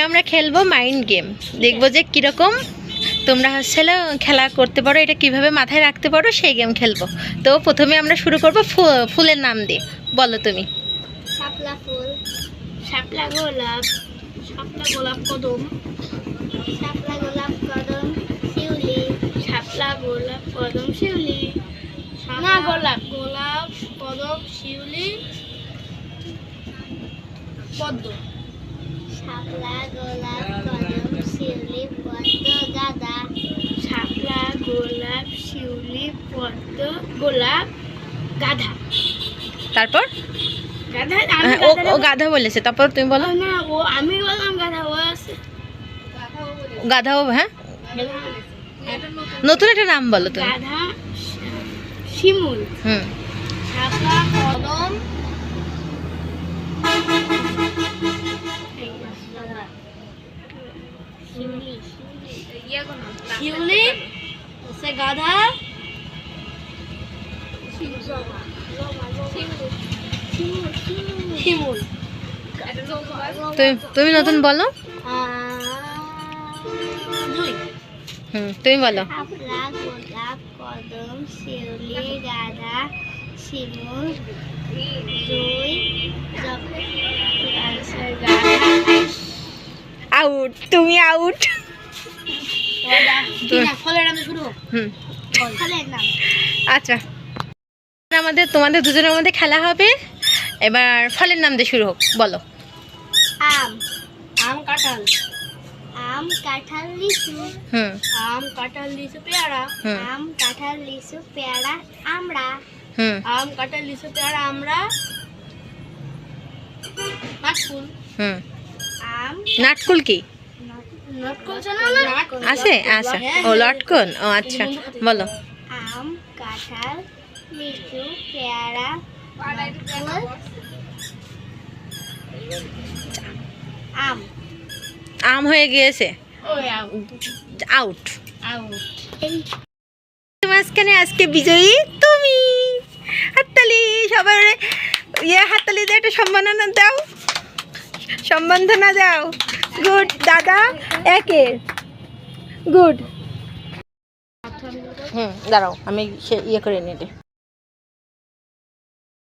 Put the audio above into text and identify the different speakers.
Speaker 1: আমরা খেলবো mind game, দেখবো যে কিরকম তোমরা হচ্ছে খেলা করতে পারো, এটা কিভাবে মাথায় রাখতে পারো সেই গেম খেলবো। তো প্রথমে আমরা শুরু করবো ফুলের নাম দিয়ে। বলো তুমি।
Speaker 2: শাপলা ফুল, শাপলা গোলাপ, শাপলা গোলাপ কদম, শাপলা গোলাপ কদম শিউলি, শাপলা গোলাপ কদম শিউলি, না গোলাপ গোলাপ কদম শিউলি পদ্ম, শাপলা গোলাপ কদম শিউলি পদ্ম গাঁদা, শাপলা গোলাপ শিউলি পদ্ম গোলাপ গাধা।
Speaker 1: তারপর
Speaker 2: গাধা
Speaker 1: ও গাধা বলেছে, তারপর তুমি বলো।
Speaker 2: না ও আমি বললাম গাধা, ও আছে
Speaker 1: গাধাও। হ্যাঁ, নতুন একটা নাম বলো তুমি।
Speaker 2: গাধা শিমুল, শাপলা কদম শিউলি সে গাধা শিমুল।
Speaker 1: তুমি নতুন বলো। তুমি বলো।
Speaker 2: শাপলা গোলাপ কদম শিউলি গাধা শিমুল জুই
Speaker 1: আউট, তুমি আউট। আচ্ছা, তোমাদের দুজনের মধ্যে খেলা হবে। এবার ফলের নাম দিয়ে শুরু হোক। বলো।
Speaker 2: আম, আম কাঁঠাল, আম কাঁঠাল লিচু, আম কাঁঠাল লিচু পেয়ারা, আম কাঁঠাল লিচু পেয়ারা আমড়া, আম কাঁঠাল লিচু পেয়ারা আমড়া নাটকুল। আম
Speaker 1: নাটকুল কি
Speaker 2: নাটকুল
Speaker 1: আছে? আচ্ছা, ও লটকন। ও আচ্ছা, বলো।
Speaker 2: আম কাঁঠাল লিচু পেয়ারা নাটকুল আম।
Speaker 1: আম হয়ে গিয়েছে, আউট। মাঝখানে আজকে বিজয়ী তুমি। হাততালি সবার, হাততালি দিয়ে একটা সম্মাননা দাও, সম্বর্ধনা দাও। গুড দাদা, একে গুড। দাঁড়াও, আমি ইয়ে করে নিতে।